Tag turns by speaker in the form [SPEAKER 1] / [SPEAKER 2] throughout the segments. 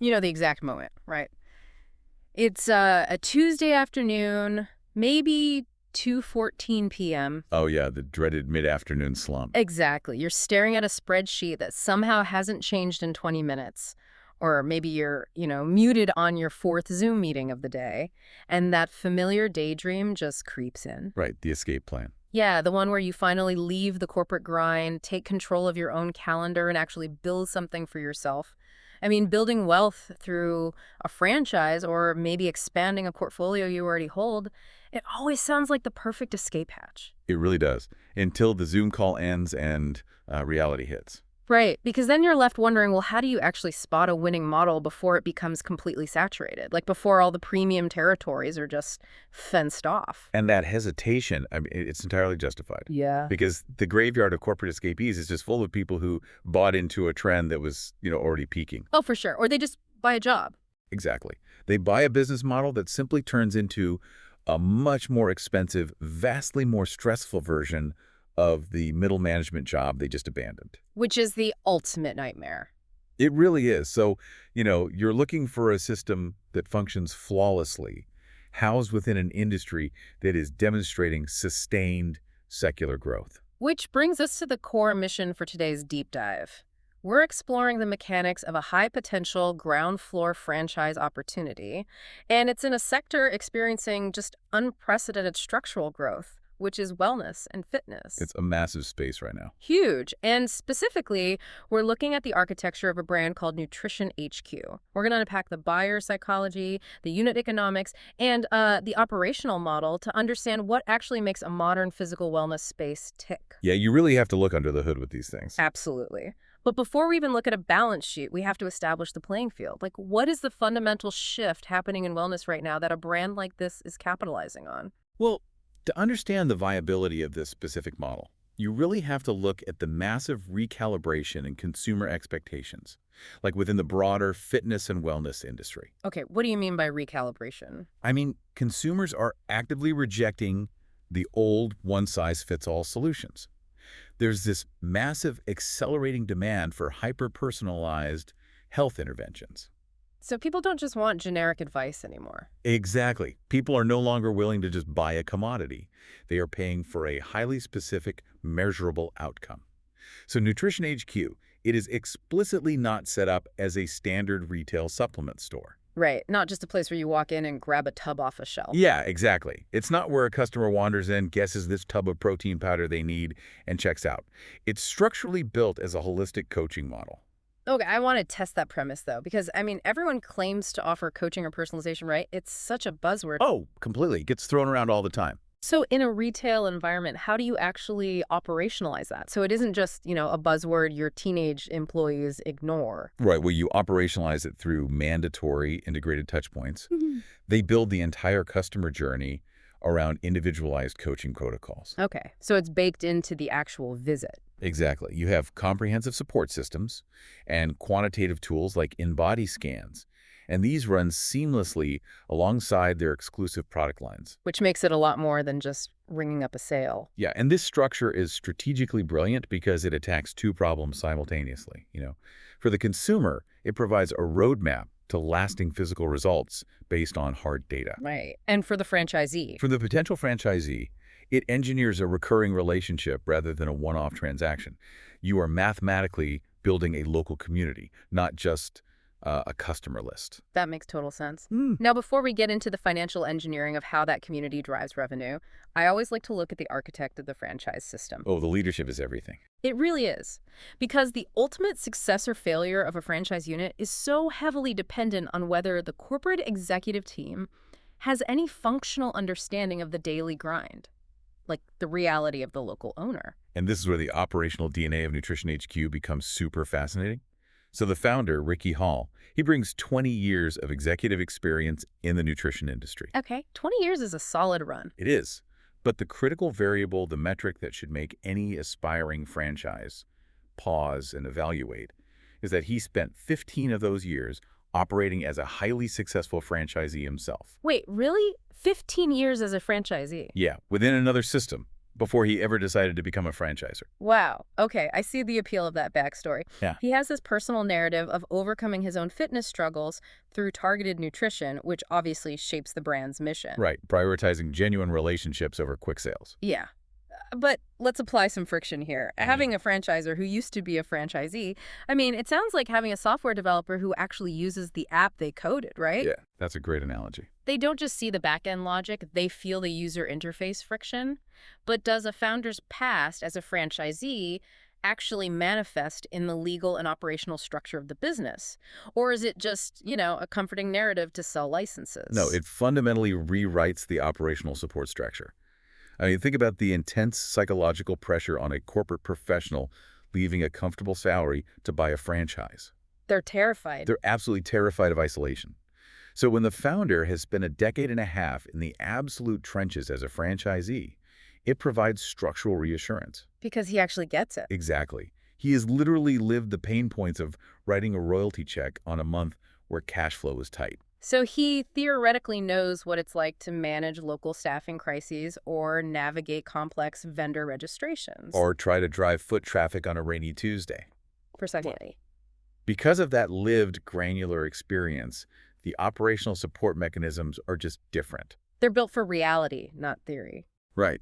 [SPEAKER 1] You know the exact moment, right? It's a Tuesday afternoon, maybe 2:14 p.m.
[SPEAKER 2] Oh, yeah, the dreaded mid-afternoon slump.
[SPEAKER 1] Exactly. You're staring at a spreadsheet that somehow hasn't changed in 20 minutes. Or maybe you're, muted on your fourth Zoom meeting of the day, and that familiar daydream just creeps in.
[SPEAKER 2] Right, the escape plan.
[SPEAKER 1] Yeah, the one where you finally leave the corporate grind, take control of your own calendar, and actually build something for yourself. I mean, building wealth through a franchise or maybe expanding a portfolio you already hold, it always sounds like the perfect escape hatch.
[SPEAKER 2] It really does, until the Zoom call ends and reality hits.
[SPEAKER 1] Right, because then you're left wondering, well, how do you actually spot a winning model before it becomes completely saturated? Like before all the premium territories are just fenced off.
[SPEAKER 2] And that hesitation, I mean, it's entirely justified.
[SPEAKER 1] Yeah.
[SPEAKER 2] Because the graveyard of corporate escapees is just full of people who bought into a trend that was, already peaking.
[SPEAKER 1] Oh, for sure. Or they just buy a job.
[SPEAKER 2] Exactly. They buy a business model that simply turns into a much more expensive, vastly more stressful version of the middle management job they just abandoned.
[SPEAKER 1] Which is the ultimate nightmare.
[SPEAKER 2] It really is. So, you're looking for a system that functions flawlessly, housed within an industry that is demonstrating sustained secular growth.
[SPEAKER 1] Which brings us to the core mission for today's deep dive. We're exploring the mechanics of a high-potential ground floor franchise opportunity, and it's in a sector experiencing just unprecedented structural growth, which is wellness and fitness.
[SPEAKER 2] It's a massive space right now.
[SPEAKER 1] Huge. And specifically, we're looking at the architecture of a brand called Nutrition HQ. We're going to unpack the buyer psychology, the unit economics, and the operational model to understand what actually makes a modern physical wellness space tick.
[SPEAKER 2] Yeah, you really have to look under the hood with these things.
[SPEAKER 1] Absolutely. But before we even look at a balance sheet, we have to establish the playing field. Like, what is the fundamental shift happening in wellness right now that a brand like this is capitalizing on?
[SPEAKER 2] Well, to understand the viability of this specific model, you really have to look at the massive recalibration in consumer expectations, like within the broader fitness and wellness industry.
[SPEAKER 1] Okay, what do you mean by recalibration?
[SPEAKER 2] I mean, consumers are actively rejecting the old one-size-fits-all solutions. There's this massive accelerating demand for hyper-personalized health interventions.
[SPEAKER 1] So people don't just want generic advice anymore.
[SPEAKER 2] Exactly. People are no longer willing to just buy a commodity. They are paying for a highly specific, measurable outcome. So Nutrition HQ, it is explicitly not set up as a standard retail supplement store.
[SPEAKER 1] Right, not just a place where you walk in and grab a tub off a shelf.
[SPEAKER 2] Yeah, exactly. It's not where a customer wanders in, guesses this tub of protein powder they need, and checks out. It's structurally built as a holistic coaching model.
[SPEAKER 1] Okay, I want to test that premise, though, because, everyone claims to offer coaching or personalization, right? It's such a buzzword.
[SPEAKER 2] Oh, completely. It gets thrown around all the time.
[SPEAKER 1] So in a retail environment, how do you actually operationalize that? So it isn't just, a buzzword your teenage employees ignore.
[SPEAKER 2] Right, well, you operationalize it through mandatory integrated touchpoints.
[SPEAKER 1] Mhm.
[SPEAKER 2] They build the entire customer journey around individualized coaching protocols.
[SPEAKER 1] Okay, so it's baked into the actual visit.
[SPEAKER 2] Exactly. You have comprehensive support systems and quantitative tools like in-body scans, and these run seamlessly alongside their exclusive product lines.
[SPEAKER 1] Which makes it a lot more than just ringing up a sale.
[SPEAKER 2] Yeah, and this structure is strategically brilliant because it attacks two problems simultaneously. For the consumer, it provides a roadmap to lasting physical results based on hard data.
[SPEAKER 1] Right. And for the franchisee.
[SPEAKER 2] For the potential franchisee, it engineers a recurring relationship rather than a one-off transaction. You are mathematically building a local community, not just a customer list.
[SPEAKER 1] That makes total sense.
[SPEAKER 2] Mm.
[SPEAKER 1] Now, before we get into the financial engineering of how that community drives revenue, I always like to look at the architect of the franchise system.
[SPEAKER 2] Oh, the leadership is everything.
[SPEAKER 1] It really is. Because the ultimate success or failure of a franchise unit is so heavily dependent on whether the corporate executive team has any functional understanding of the daily grind, like the reality of the local owner.
[SPEAKER 2] And this is where the operational DNA of Nutrition HQ becomes super fascinating. So the founder, Ricky Hall, he brings 20 years of executive experience in the nutrition industry.
[SPEAKER 1] Okay, 20 years is a solid run.
[SPEAKER 2] It is. But the critical variable, the metric that should make any aspiring franchise pause and evaluate, is that he spent 15 of those years operating as a highly successful franchisee himself.
[SPEAKER 1] Wait, really? 15 years as a franchisee?
[SPEAKER 2] Yeah, within another system, before he ever decided to become a franchiser.
[SPEAKER 1] Wow. Okay, I see the appeal of that backstory.
[SPEAKER 2] Yeah.
[SPEAKER 1] He has this personal narrative of overcoming his own fitness struggles through targeted nutrition, which obviously shapes the brand's mission.
[SPEAKER 2] Right, prioritizing genuine relationships over quick sales.
[SPEAKER 1] Yeah. But let's apply some friction here. Having a franchiser who used to be a franchisee, I mean, it sounds like having a software developer who actually uses the app they coded, right?
[SPEAKER 2] Yeah, that's a great analogy.
[SPEAKER 1] They don't just see the back-end logic, they feel the user interface friction. But does a founder's past as a franchisee actually manifest in the legal and operational structure of the business? Or is it just, a comforting narrative to sell
[SPEAKER 2] No,
[SPEAKER 1] licenses?
[SPEAKER 2] it fundamentally rewrites the operational support structure. I mean, think about the intense psychological pressure on a corporate professional leaving a comfortable salary to buy a franchise.
[SPEAKER 1] They're terrified.
[SPEAKER 2] They're absolutely terrified of isolation. So when the founder has spent a decade and a half in the absolute trenches as a franchisee, it provides structural reassurance.
[SPEAKER 1] Because he actually gets it.
[SPEAKER 2] Exactly. He has literally lived the pain points of writing a royalty check on a month where cash flow is tight.
[SPEAKER 1] So he theoretically knows what it's like to manage local staffing crises or navigate complex vendor registrations.
[SPEAKER 2] Or try to drive foot traffic on a rainy Tuesday.
[SPEAKER 1] Precisely.
[SPEAKER 2] Because of that lived granular experience, the operational support mechanisms are just different.
[SPEAKER 1] They're built for reality, not theory.
[SPEAKER 2] Right.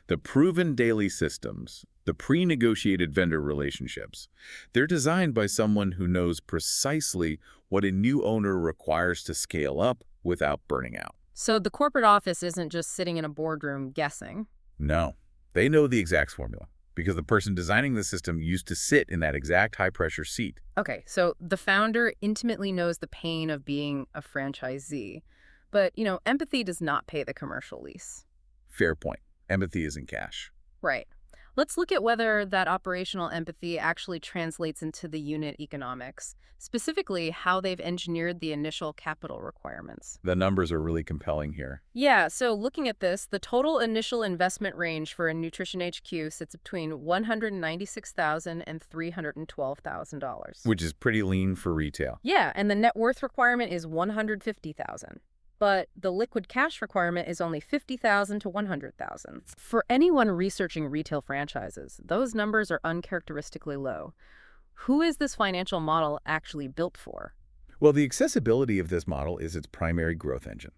[SPEAKER 2] The proven daily systems, the pre-negotiated vendor relationships, they're designed by someone who knows precisely what a new owner requires to scale up without burning out.
[SPEAKER 1] So the corporate office isn't just sitting in a boardroom guessing.
[SPEAKER 2] No, they know the exact formula because the person designing the system used to sit in that exact high-pressure seat.
[SPEAKER 1] Okay, so the founder intimately knows the pain of being a franchisee. But, empathy does not pay the commercial lease.
[SPEAKER 2] Fair point. Empathy isn't cash.
[SPEAKER 1] Right. Let's look at whether that operational empathy actually translates into the unit economics, specifically how they've engineered the initial capital requirements.
[SPEAKER 2] The numbers are really compelling here.
[SPEAKER 1] Yeah, so looking at this, the total initial investment range for a Nutrition HQ sits between $196,000 and $312,000.
[SPEAKER 2] Which is pretty lean for retail.
[SPEAKER 1] Yeah, and the net worth requirement is $150,000. But the liquid cash requirement is only $50,000 to $100,000. For anyone researching retail franchises, those numbers are uncharacteristically low. Who is this financial model actually built for?
[SPEAKER 2] Well, the accessibility of this model is its primary growth engine.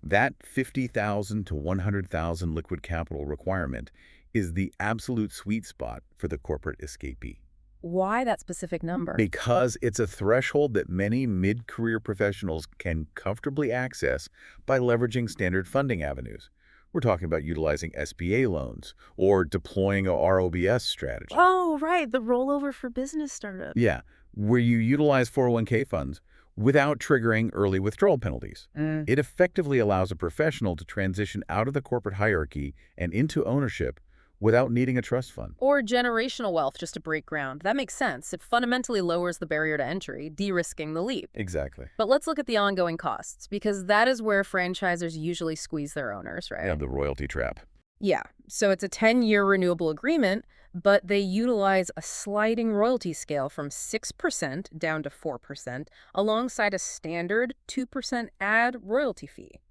[SPEAKER 2] That 50,000 to 100,000 liquid capital requirement is the absolute sweet spot for the corporate escapee.
[SPEAKER 1] Why that specific number?
[SPEAKER 2] Because it's a threshold that many mid-career professionals can comfortably access by leveraging standard funding avenues. We're talking about utilizing SBA loans or deploying a ROBS strategy.
[SPEAKER 1] Oh, right, the rollover for business startup.
[SPEAKER 2] Yeah, where you utilize 401k funds without triggering early withdrawal penalties. It effectively allows a professional to transition out of the corporate hierarchy and into ownership without needing a trust fund.
[SPEAKER 1] Or generational wealth just to break ground. That makes sense. It fundamentally lowers the barrier to entry, de-risking the leap.
[SPEAKER 2] Exactly.
[SPEAKER 1] But let's look at the ongoing costs, because that is where franchisers usually squeeze their owners, right?
[SPEAKER 2] Yeah, the royalty trap.
[SPEAKER 1] Yeah, so it's a 10-year renewable agreement, but they utilize a sliding royalty scale from 6% down to 4%, alongside a standard 2% ad royalty fee.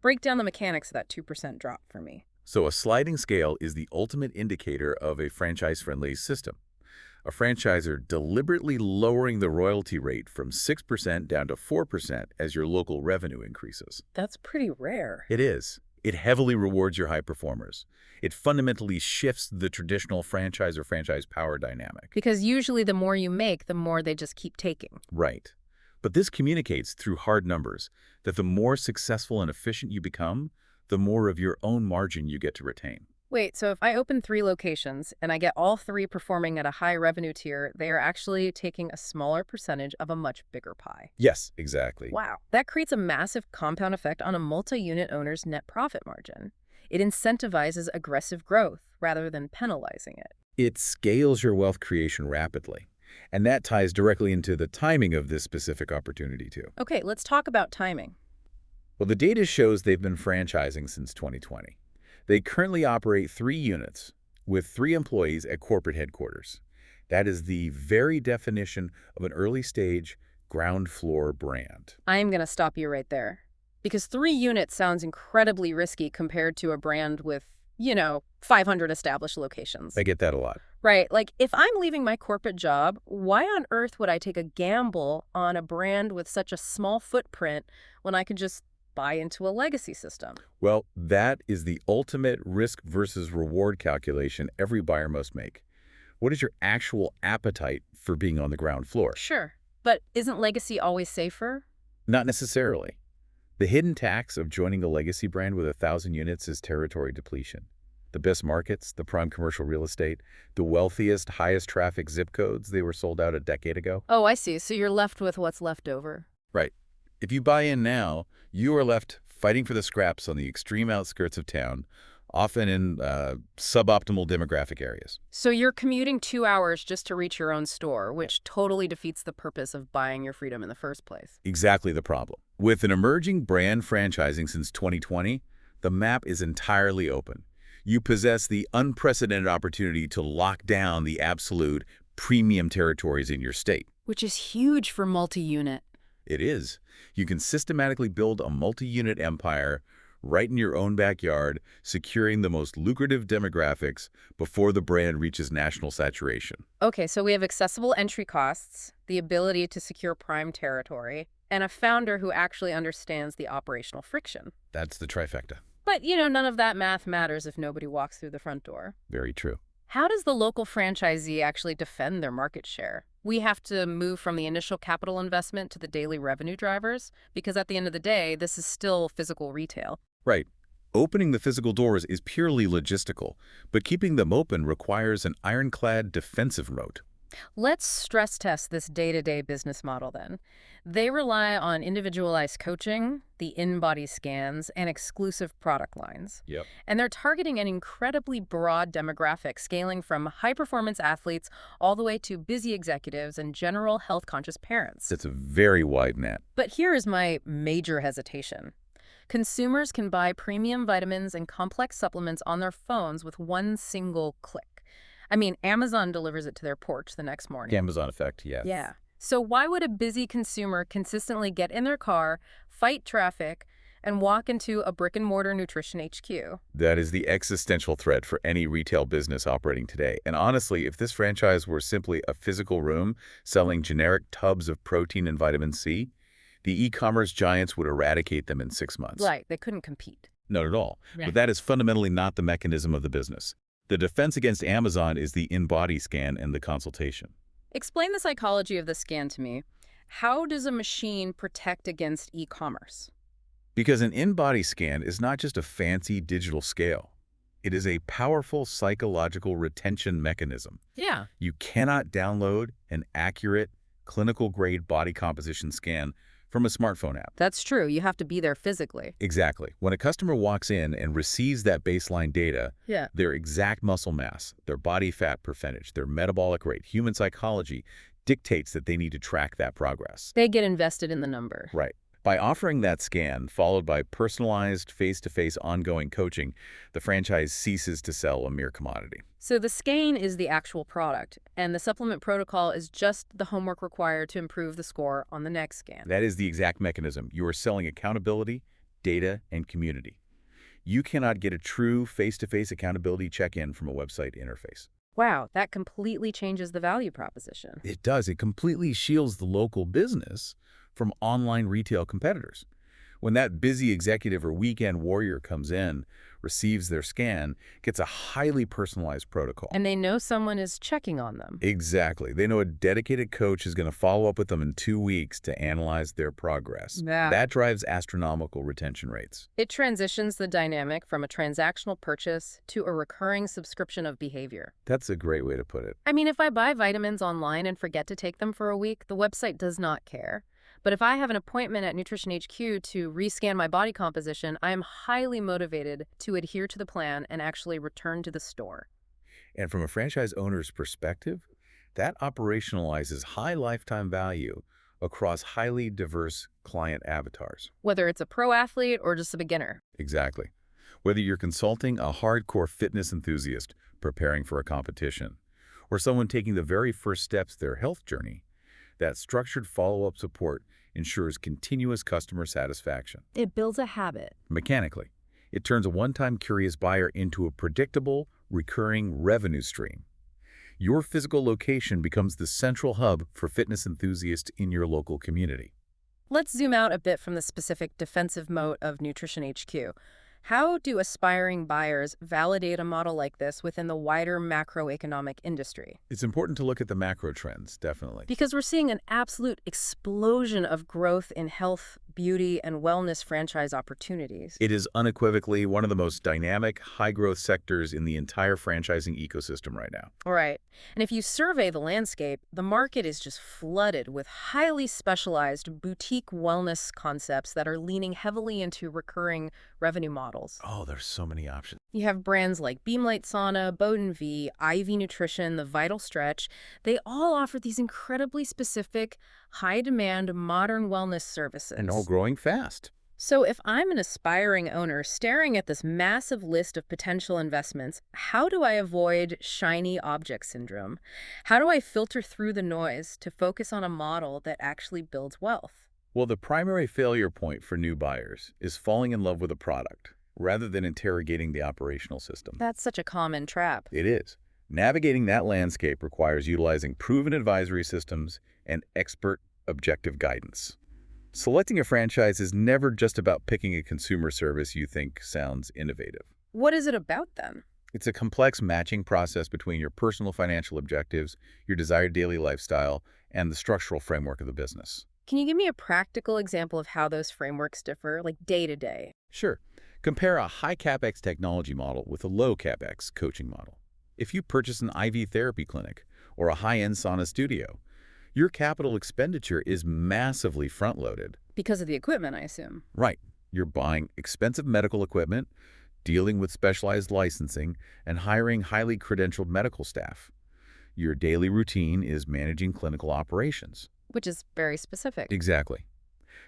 [SPEAKER 1] Break down the mechanics of that 2% drop for me.
[SPEAKER 2] So a sliding scale is the ultimate indicator of a franchise-friendly system. A franchisor deliberately lowering the royalty rate from 6% down to 4% as your local revenue increases.
[SPEAKER 1] That's pretty rare.
[SPEAKER 2] It is. It heavily rewards your high performers. It fundamentally shifts the traditional franchise or franchise power dynamic.
[SPEAKER 1] Because usually the more you make, the more they just keep taking.
[SPEAKER 2] Right. But this communicates through hard numbers that the more successful and efficient you become, the more of your own margin you get to retain.
[SPEAKER 1] Wait, so if I open 3 locations and I get all 3 performing at a high revenue tier, they are actually taking a smaller percentage of a much bigger pie.
[SPEAKER 2] Yes, exactly.
[SPEAKER 1] Wow. That creates a massive compound effect on a multi-unit owner's net profit margin. It incentivizes aggressive growth rather than penalizing it.
[SPEAKER 2] It scales your wealth creation rapidly. And that ties directly into the timing of this specific opportunity too.
[SPEAKER 1] Okay, let's talk about timing.
[SPEAKER 2] Well, the data shows they've been franchising since 2020. They currently operate 3 units with 3 employees at corporate headquarters. That is the very definition of an early-stage, ground-floor brand.
[SPEAKER 1] I'm going to stop you right there. Because 3 units sounds incredibly risky compared to a brand with 500 established locations.
[SPEAKER 2] I get that a lot.
[SPEAKER 1] Right. Like, if I'm leaving my corporate job, why on earth would I take a gamble on a brand with such a small footprint when I could just buy into a legacy system?
[SPEAKER 2] Well, that is the ultimate risk versus reward calculation every buyer must make. What is your actual appetite for being on the ground floor?
[SPEAKER 1] Sure. But isn't legacy always safer?
[SPEAKER 2] Not necessarily. The hidden tax of joining a legacy brand with 1,000 units is territory depletion. The best markets, the prime commercial real estate, the wealthiest, highest traffic zip codes, they were sold out a decade ago.
[SPEAKER 1] Oh, I see. So you're left with what's left over.
[SPEAKER 2] Right. If you buy in now, you are left fighting for the scraps on the extreme outskirts of town, often in suboptimal demographic areas.
[SPEAKER 1] So you're commuting 2 hours just to reach your own store, which totally defeats the purpose of buying your freedom in the first place.
[SPEAKER 2] Exactly the problem. With an emerging brand franchising since 2020, the map is entirely open. You possess the unprecedented opportunity to lock down the absolute premium territories in your state.
[SPEAKER 1] Which is huge for multi-unit.
[SPEAKER 2] It is. You can systematically build a multi-unit empire right in your own backyard, securing the most lucrative demographics before the brand reaches national saturation.
[SPEAKER 1] Okay, so we have accessible entry costs, the ability to secure prime territory, and a founder who actually understands the operational friction.
[SPEAKER 2] That's the trifecta.
[SPEAKER 1] But, none of that math matters if nobody walks through the front door.
[SPEAKER 2] Very true.
[SPEAKER 1] How does the local franchisee actually defend their market share? We have to move from the initial capital investment to the daily revenue drivers, because at the end of the day, this is still physical retail.
[SPEAKER 2] Right. Opening the physical doors is purely logistical, but keeping them open requires an ironclad defensive moat.
[SPEAKER 1] Let's stress test this day-to-day business model then. They rely on individualized coaching, the in-body scans, and exclusive product lines.
[SPEAKER 2] Yep.
[SPEAKER 1] And they're targeting an incredibly broad demographic, scaling from high-performance athletes all the way to busy executives and general health-conscious parents.
[SPEAKER 2] It's a very wide net.
[SPEAKER 1] But here is my major hesitation. Consumers can buy premium vitamins and complex supplements on their phones with one single click. I mean, Amazon delivers it to their porch the next morning.
[SPEAKER 2] Amazon effect, yes.
[SPEAKER 1] Yeah. So why would a busy consumer consistently get in their car, fight traffic, and walk into a brick-and-mortar nutrition HQ?
[SPEAKER 2] That is the existential threat for any retail business operating today. And honestly, if this franchise were simply a physical room selling generic tubs of protein and vitamin C, the e-commerce giants would eradicate them in 6 months.
[SPEAKER 1] Right. They couldn't compete.
[SPEAKER 2] Not at all.
[SPEAKER 1] Right.
[SPEAKER 2] But that is fundamentally not the mechanism of the business. The defense against Amazon is the in-body scan and the consultation.
[SPEAKER 1] Explain the psychology of the scan to me. How does a machine protect against e-commerce?
[SPEAKER 2] Because an in-body scan is not just a fancy digital scale. It is a powerful psychological retention mechanism.
[SPEAKER 1] Yeah.
[SPEAKER 2] You cannot download an accurate, clinical-grade body composition scan from a smartphone app.
[SPEAKER 1] That's true. You have to be there physically.
[SPEAKER 2] Exactly. When a customer walks in and receives that baseline data,
[SPEAKER 1] Yeah.
[SPEAKER 2] their exact muscle mass, their body fat percentage, their metabolic rate, human psychology dictates that they need to track that progress.
[SPEAKER 1] They get invested in the number.
[SPEAKER 2] Right. By offering that scan, followed by personalized face-to-face ongoing coaching, the franchise ceases to sell a mere commodity.
[SPEAKER 1] So the scan is the actual product, and the supplement protocol is just the homework required to improve the score on the next scan.
[SPEAKER 2] That is the exact mechanism. You are selling accountability, data, and community. You cannot get a true face-to-face accountability check-in from a website interface.
[SPEAKER 1] Wow, that completely changes the value proposition.
[SPEAKER 2] It does. It completely shields the local business from online retail competitors. When that busy executive or weekend warrior comes in, receives their scan, gets a highly personalized protocol.
[SPEAKER 1] And they know someone is checking on them.
[SPEAKER 2] Exactly. They know a dedicated coach is going to follow up with them in 2 weeks to analyze their progress.
[SPEAKER 1] Yeah.
[SPEAKER 2] That drives astronomical retention rates.
[SPEAKER 1] It transitions the dynamic from a transactional purchase to a recurring subscription of behavior.
[SPEAKER 2] That's a great way to put it.
[SPEAKER 1] I mean, if I buy vitamins online and forget to take them for a week, the website does not care. But if I have an appointment at Nutrition HQ to rescan my body composition, I am highly motivated to adhere to the plan and actually return to the store.
[SPEAKER 2] And from a franchise owner's perspective, that operationalizes high lifetime value across highly diverse client avatars.
[SPEAKER 1] Whether it's a pro athlete or just a beginner.
[SPEAKER 2] Exactly. Whether you're consulting a hardcore fitness enthusiast preparing for a competition, or someone taking the very first steps their health journey, that structured follow-up support ensures continuous customer satisfaction.
[SPEAKER 1] It builds a habit.
[SPEAKER 2] Mechanically, It turns a one-time curious buyer into a predictable, recurring revenue stream. Your physical location becomes the central hub for fitness enthusiasts in your local community.
[SPEAKER 1] Let's zoom out a bit from the specific defensive moat of Nutrition HQ. How do aspiring buyers validate a model like this within the wider macroeconomic industry?
[SPEAKER 2] It's important to look at the macro trends, definitely.
[SPEAKER 1] Because we're seeing an absolute explosion of growth in health, beauty, and wellness franchise opportunities.
[SPEAKER 2] It is unequivocally one of the most dynamic, high-growth sectors in the entire franchising ecosystem right now.
[SPEAKER 1] Right. And if you survey the landscape, the market is just flooded with highly specialized boutique wellness concepts that are leaning heavily into recurring revenue models.
[SPEAKER 2] Oh, there's so many options.
[SPEAKER 1] You have brands like Beamlight Sauna, Bowden V, IV Nutrition, The Vital Stretch. They all offer these incredibly specific, high-demand, modern wellness services.
[SPEAKER 2] And all growing fast.
[SPEAKER 1] So if I'm an aspiring owner staring at this massive list of potential investments, how do I avoid shiny object syndrome? How do I filter through the noise to focus on a model that actually builds wealth?
[SPEAKER 2] Well, the primary failure point for new buyers is falling in love with a product rather than interrogating the operational system.
[SPEAKER 1] That's such a common trap.
[SPEAKER 2] It is. Navigating that landscape requires utilizing proven advisory systems and expert objective guidance. Selecting a franchise is never just about picking a consumer service you think sounds innovative.
[SPEAKER 1] What is it about then?
[SPEAKER 2] It's a complex matching process between your personal financial objectives, your desired daily lifestyle, and the structural framework of the business.
[SPEAKER 1] Can you give me a practical example of how those frameworks differ, like day to day?
[SPEAKER 2] Sure. Compare a high CapEx technology model with a low CapEx coaching model. If you purchase an IV therapy clinic or a high-end sauna studio, your capital expenditure is massively front-loaded.
[SPEAKER 1] Because of the equipment, I assume.
[SPEAKER 2] Right. You're buying expensive medical equipment, dealing with specialized licensing, and hiring highly credentialed medical staff. Your daily routine is managing clinical operations.
[SPEAKER 1] Which is very specific.
[SPEAKER 2] Exactly.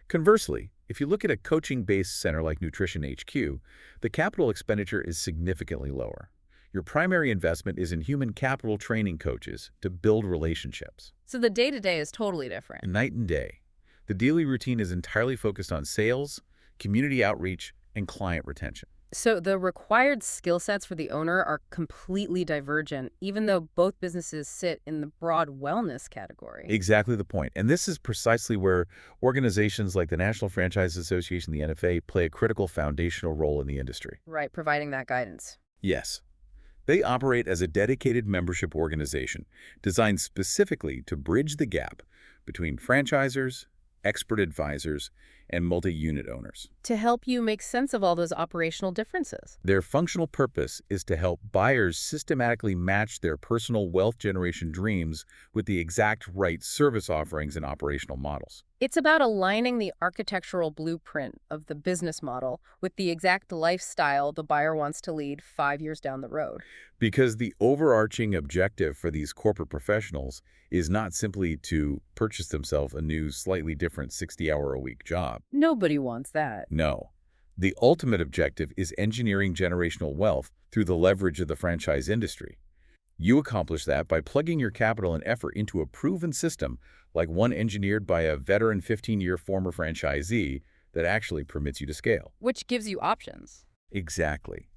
[SPEAKER 2] Conversely, if you look at a coaching-based center like Nutrition HQ, the capital expenditure is significantly lower. Your primary investment is in human capital training coaches to build relationships.
[SPEAKER 1] So the day-to-day is totally different.
[SPEAKER 2] Night and day. The daily routine is entirely focused on sales, community outreach, and client retention.
[SPEAKER 1] So the required skill sets for the owner are completely divergent, even though both businesses sit in the broad wellness category.
[SPEAKER 2] Exactly the point. And this is precisely where organizations like the National Franchise Association, the NFA, play a critical foundational role in the industry.
[SPEAKER 1] Right, providing that guidance.
[SPEAKER 2] Yes. They operate as a dedicated membership organization designed specifically to bridge the gap between franchisors, expert advisors, and multi-unit owners.
[SPEAKER 1] To help you make sense of all those operational differences.
[SPEAKER 2] Their functional purpose is to help buyers systematically match their personal wealth generation dreams with the exact right service offerings and operational models.
[SPEAKER 1] It's about aligning the architectural blueprint of the business model with the exact lifestyle the buyer wants to lead 5 years down the road.
[SPEAKER 2] Because the overarching objective for these corporate professionals is not simply to purchase themselves a new, slightly different 60-hour-a-week job.
[SPEAKER 1] Nobody wants that.
[SPEAKER 2] No. The ultimate objective is engineering generational wealth through the leverage of the franchise industry. You accomplish that by plugging your capital and effort into a proven system like one engineered by a veteran 15-year former franchisee that actually permits you to scale.
[SPEAKER 1] Which gives you options.
[SPEAKER 2] Exactly.